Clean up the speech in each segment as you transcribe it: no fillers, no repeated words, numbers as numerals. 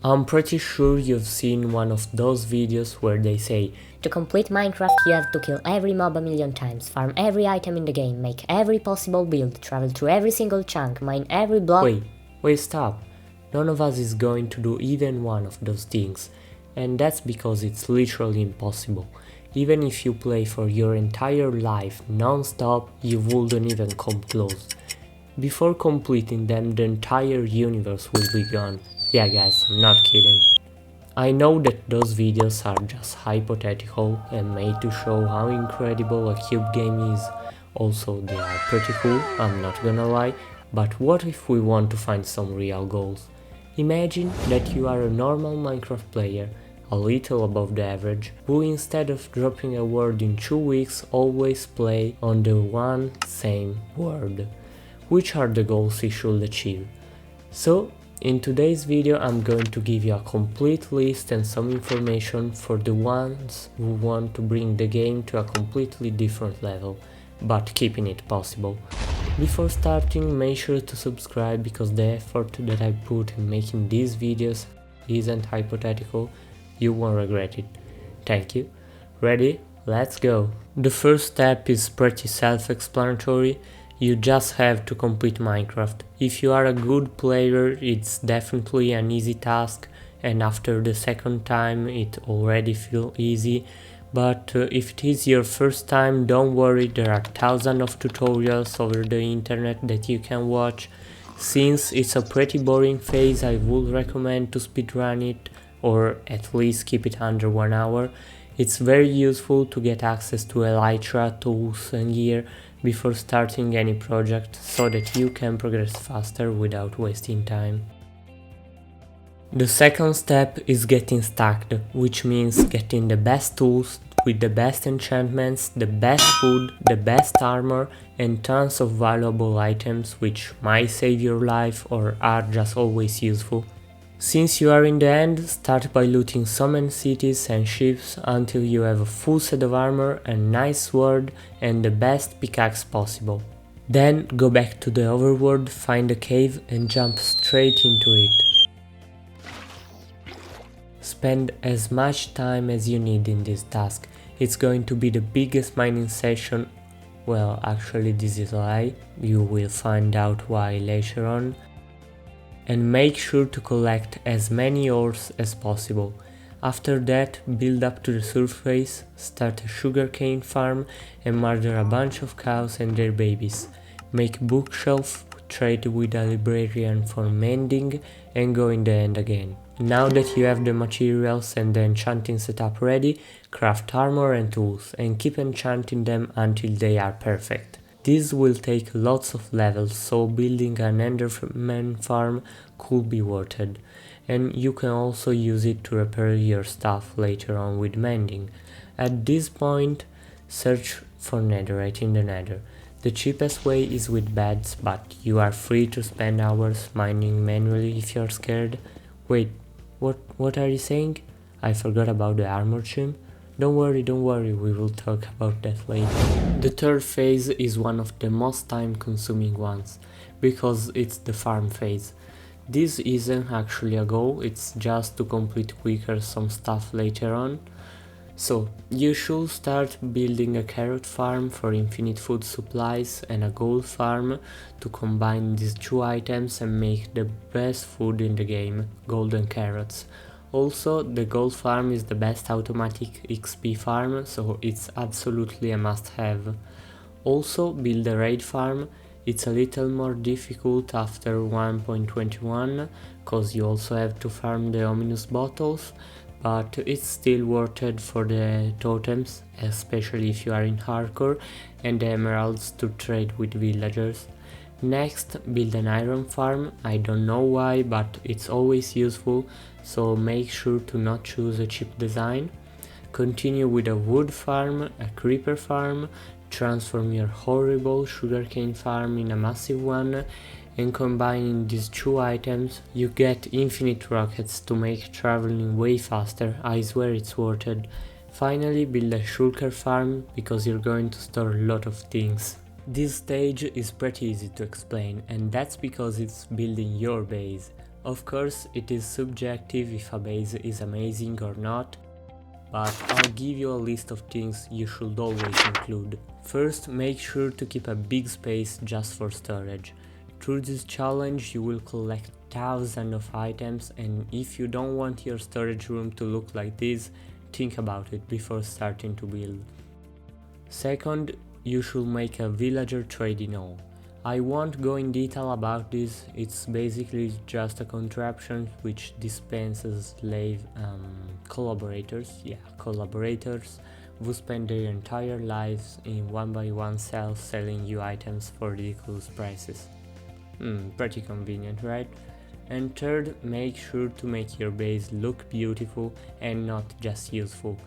I'm pretty sure you've seen one of those videos where they say, to complete Minecraft you have to kill every mob a million times, farm every item in the game, make every possible build, travel through every single chunk, mine every block. Wait, stop. None of us is going to do even one of those things, and that's because it's literally impossible. Even if you play for your entire life non-stop, you wouldn't even come close. Before completing them, the entire universe will be gone. Yeah guys, I'm not kidding. I know that those videos are just hypothetical and made to show how incredible a cube game is. Also, they are pretty cool, I'm not gonna lie, but what if we want to find some real goals? Imagine that you are a normal Minecraft player, a little above the average, who instead of dropping a world in 2 weeks always play on the one same world. Which are the goals you should achieve? So, in today's video I'm going to give you a complete list and some information for the ones who want to bring the game to a completely different level, but keeping it possible. Before starting, make sure to subscribe because the effort that I put in making these videos isn't hypothetical, you won't regret it. Thank you. Ready? Let's go! The first step is pretty self-explanatory. You just have to complete Minecraft. If you are a good player, it's definitely an easy task, and after the second time it already feels easy. But if it is your first time, don't worry, there are thousands of tutorials over the internet that you can watch. Since it's a pretty boring phase, I would recommend to speedrun it, or at least keep it under 1 hour. It's very useful to get access to elytra, tools and gear before starting any project, so that you can progress faster without wasting time. The second step is getting stacked, which means getting the best tools with the best enchantments, the best food, the best armor and tons of valuable items which might save your life or are just always useful. Since you are in the end, start by looting so many cities and ships until you have a full set of armor, a nice sword and the best pickaxe possible. Then go back to the overworld, find a cave and jump straight into it. Spend as much time as you need in this task. It's going to be the biggest mining session. Well, actually this is a lie, you will find out why later on. And make sure to collect as many ores as possible. After that, build up to the surface, start a sugarcane farm and murder a bunch of cows and their babies. Make bookshelf, trade with a librarian for mending and go in the end again. Now that you have the materials and the enchanting setup ready, craft armor and tools and keep enchanting them until they are perfect. This will take lots of levels, so building an enderman farm could be worth it, and you can also use it to repair your stuff later on with mending. At this point, search for netherite in the nether. The cheapest way is with beds, but you are free to spend hours mining manually if you're scared. Wait, what are you saying? I forgot about the armor trim. Don't worry, we will talk about that later. The third phase is one of the most time consuming ones, because it's the farm phase. This isn't actually a goal, it's just to complete quicker some stuff later on. So, you should start building a carrot farm for infinite food supplies and a gold farm to combine these two items and make the best food in the game, golden carrots. Also, the gold farm is the best automatic XP farm, so it's absolutely a must-have. Also, build a raid farm. It's a little more difficult after 1.21, cause you also have to farm the ominous bottles, but it's still worth it for the totems, especially if you are in hardcore, and the emeralds to trade with villagers. Next, build an iron farm. I don't know why, but it's always useful, so make sure to not choose a cheap design. Continue with a wood farm, a creeper farm, transform your horrible sugarcane farm in a massive one, and combining these two items, you get infinite rockets to make traveling way faster. I swear it's worth it. Finally, build a shulker farm, because you're going to store a lot of things. This stage is pretty easy to explain, and that's because it's building your base. Of course, it is subjective if a base is amazing or not, but I'll give you a list of things you should always include. First, make sure to keep a big space just for storage. Through this challenge you will collect thousands of items, and if you don't want your storage room to look like this, think about it before starting to build. Second, you should make a villager trading hall. I won't go in detail about this, it's basically just a contraption which dispenses slave collaborators who spend their entire lives in one by one cells selling you items for ridiculous prices. Pretty convenient, right? And third, make sure to make your base look beautiful and not just useful.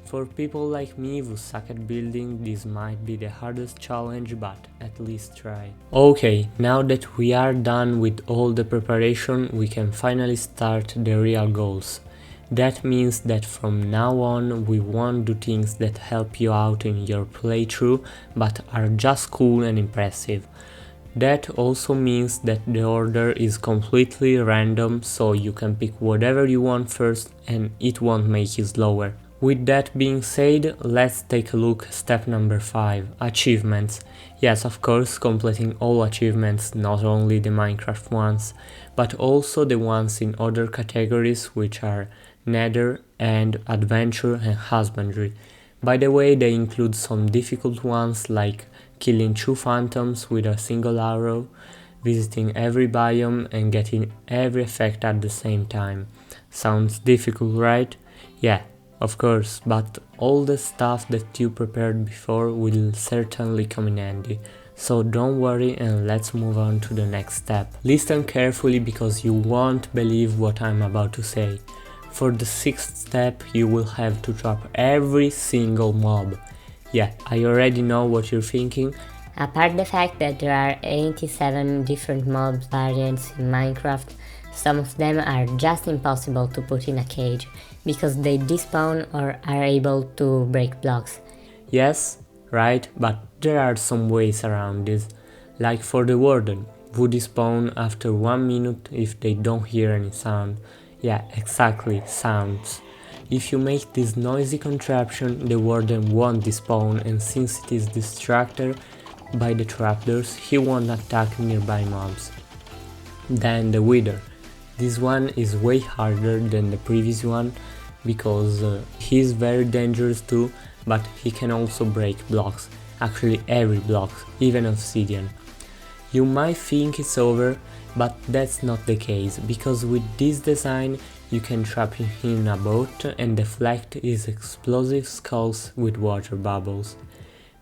For people like me who suck at building, this might be the hardest challenge, but at least try. Okay, now that we are done with all the preparation, we can finally start the real goals. That means that from now on we won't do things that help you out in your playthrough, but are just cool and impressive. That also means that the order is completely random, so you can pick whatever you want first and it won't make you slower. With that being said, let's take a look at step number 5, achievements. Yes, of course, completing all achievements, not only the Minecraft ones, but also the ones in other categories, which are Nether and Adventure and Husbandry. By the way, they include some difficult ones like killing 2 phantoms with a single arrow, visiting every biome and getting every effect at the same time. Sounds difficult, right? Yeah. Of course, but all the stuff that you prepared before will certainly come in handy. So don't worry and let's move on to the next step. Listen carefully because you won't believe what I'm about to say. For the 6th step you will have to trap every single mob. Yeah, I already know what you're thinking. Apart the fact that there are 87 different mob variants in Minecraft, some of them are just impossible to put in a cage, because they despawn or are able to break blocks. Yes, right, but there are some ways around this. Like for the warden, who despawn after 1 minute if they don't hear any sound. Yeah, exactly, sounds. If you make this noisy contraption, the warden won't despawn, and since it is distracted by the trapdoors, he won't attack nearby mobs. Then the wither. This one is way harder than the previous one because he is very dangerous too, but he can also break blocks, actually every block, even obsidian. You might think it's over, but that's not the case, because with this design you can trap him in a boat and deflect his explosive skulls with water bubbles.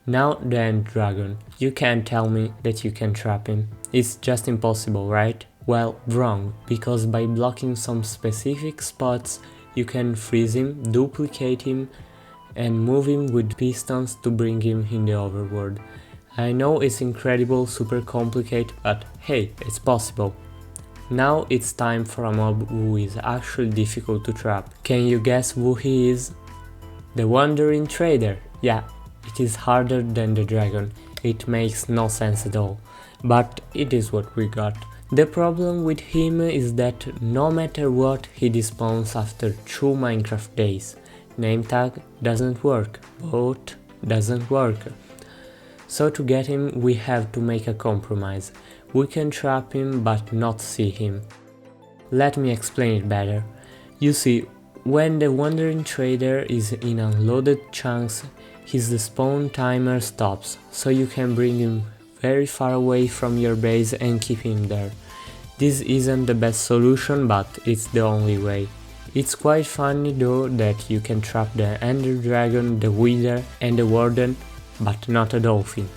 Now the end dragon. You can't tell me that you can trap him. It's just impossible, right? Well, wrong, because by blocking some specific spots you can freeze him, duplicate him and move him with pistons to bring him in the overworld. I know it's incredible, super complicated, but hey, it's possible. Now it's time for a mob who is actually difficult to trap. Can you guess who he is? The Wandering Trader. Yeah, it is harder than the dragon. It makes no sense at all, but it is what we got. The problem with him is that no matter what, he despawns after 2 Minecraft days. Name tag doesn't work, boat doesn't work. So to get him we have to make a compromise. We can trap him but not see him. Let me explain it better. You see, when the Wandering Trader is in unloaded chunks, his despawn timer stops, so you can bring him very far away from your base and keep him there. This isn't the best solution, but it's the only way. It's quite funny though that you can trap the Ender Dragon, the Wither and the Warden, but not a dolphin.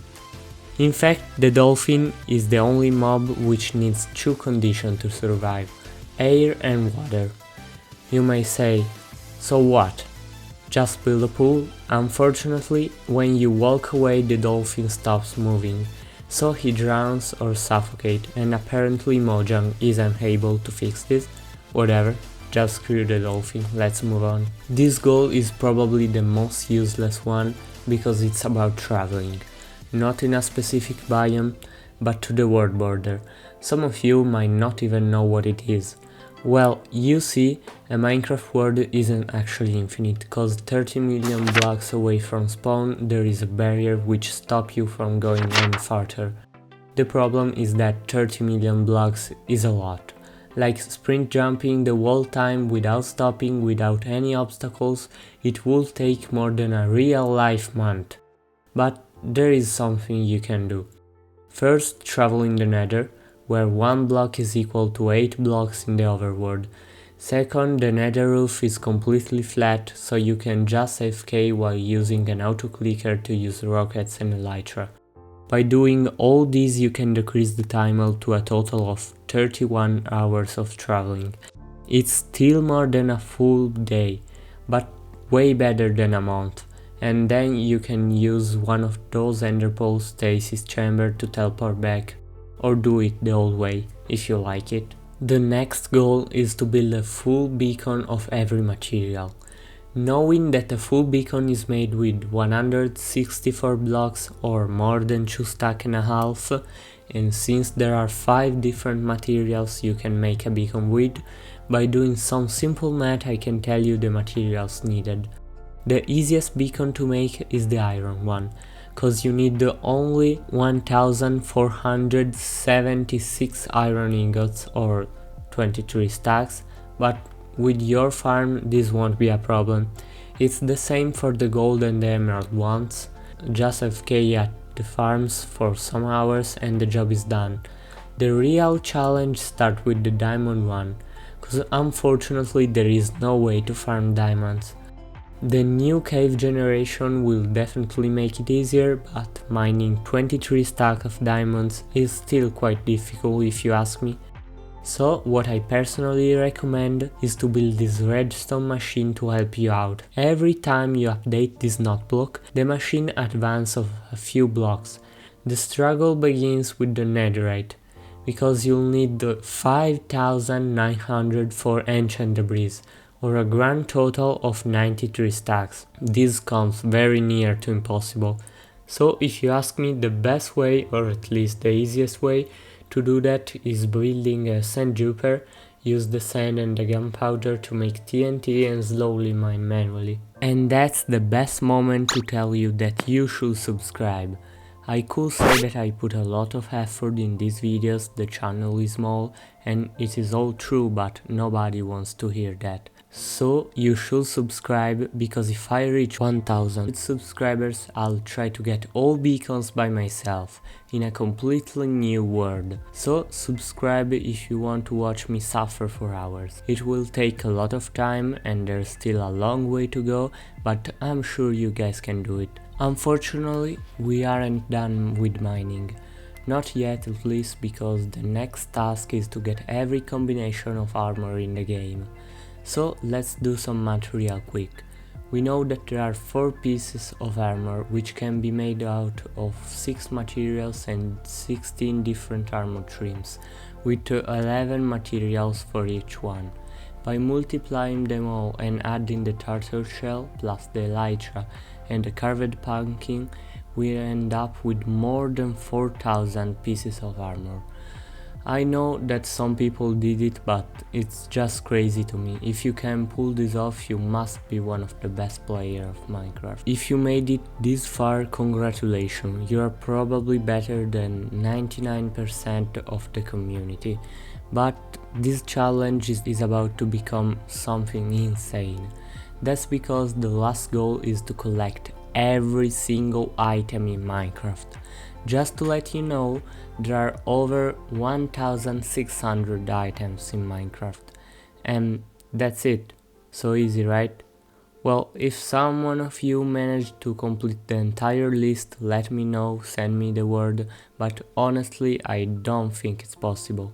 In fact, the dolphin is the only mob which needs 2 conditions to survive, air and water. You may say, so what? Just build a pool? Unfortunately, when you walk away the dolphin stops moving, so he drowns or suffocates, and apparently Mojang isn't able to fix this. Whatever, just screw the dolphin, let's move on. This goal is probably the most useless one because it's about traveling. Not in a specific biome, but to the world border. Some of you might not even know what it is. Well, you see, a Minecraft world isn't actually infinite, cause 30 million blocks away from spawn there is a barrier which stops you from going any farther. The problem is that 30 million blocks is a lot. Like sprint jumping the whole time without stopping, without any obstacles, it will take more than a real life month. But there is something you can do. First, travel in the Nether, where 1 block is equal to 8 blocks in the overworld. Second, the Nether roof is completely flat, so you can just AFK while using an auto-clicker to use rockets and elytra. By doing all these you can decrease the timer to a total of 31 hours of traveling. It's still more than a full day, but way better than a month. And then you can use one of those enderpearl stasis chamber to teleport back, or do it the old way, if you like it. The next goal is to build a full beacon of every material. Knowing that a full beacon is made with 164 blocks or more than 2 stacks and a half, and since there are 5 different materials you can make a beacon with, by doing some simple math I can tell you the materials needed. The easiest beacon to make is the iron one, cause you need only 1476 iron ingots or 23 stacks, but with your farm this won't be a problem. It's the same for the gold and the emerald ones. Just AFK at the farms for some hours and the job is done. The real challenge starts with the diamond one, cause unfortunately there is no way to farm diamonds. The new cave generation will definitely make it easier, but mining 23 stacks of diamonds is still quite difficult if you ask me. So what I personally recommend is to build this redstone machine to help you out. Every time you update this noteblock, the machine advances a few blocks. The struggle begins with the netherite, because you'll need the 5900 for ancient debris, or a grand total of 93 stacks. This comes very near to impossible. So if you ask me, the best way, or at least the easiest way, to do that is building a sand duper, use the sand and the gunpowder to make TNT and slowly mine manually. And that's the best moment to tell you that you should subscribe. I could say that I put a lot of effort in these videos, the channel is small and it is all true, but nobody wants to hear that. So you should subscribe, because if I reach 1000 subscribers I'll try to get all beacons by myself in a completely new world. So subscribe if you want to watch me suffer for hours. It will take a lot of time and there's still a long way to go, but I'm sure you guys can do it. Unfortunately, we aren't done with mining. Not yet, at least, because the next task is to get every combination of armor in the game. So let's do some math real quick. We know that there are 4 pieces of armor which can be made out of 6 materials and 16 different armor trims, with 11 materials for each one. By multiplying them all and adding the turtle shell plus the elytra and the carved pumpkin, we end up with more than 4000 pieces of armor. I know that some people did it, but it's just crazy to me. If you can pull this off, you must be one of the best players of Minecraft. If you made it this far, congratulations, you are probably better than 99% of the community. But this challenge is about to become something insane. That's because the last goal is to collect every single item in Minecraft. Just to let you know, there are over 1600 items in Minecraft, and that's it. So easy, right? Well, if someone of you managed to complete the entire list, let me know, send me the word, but honestly I don't think it's possible.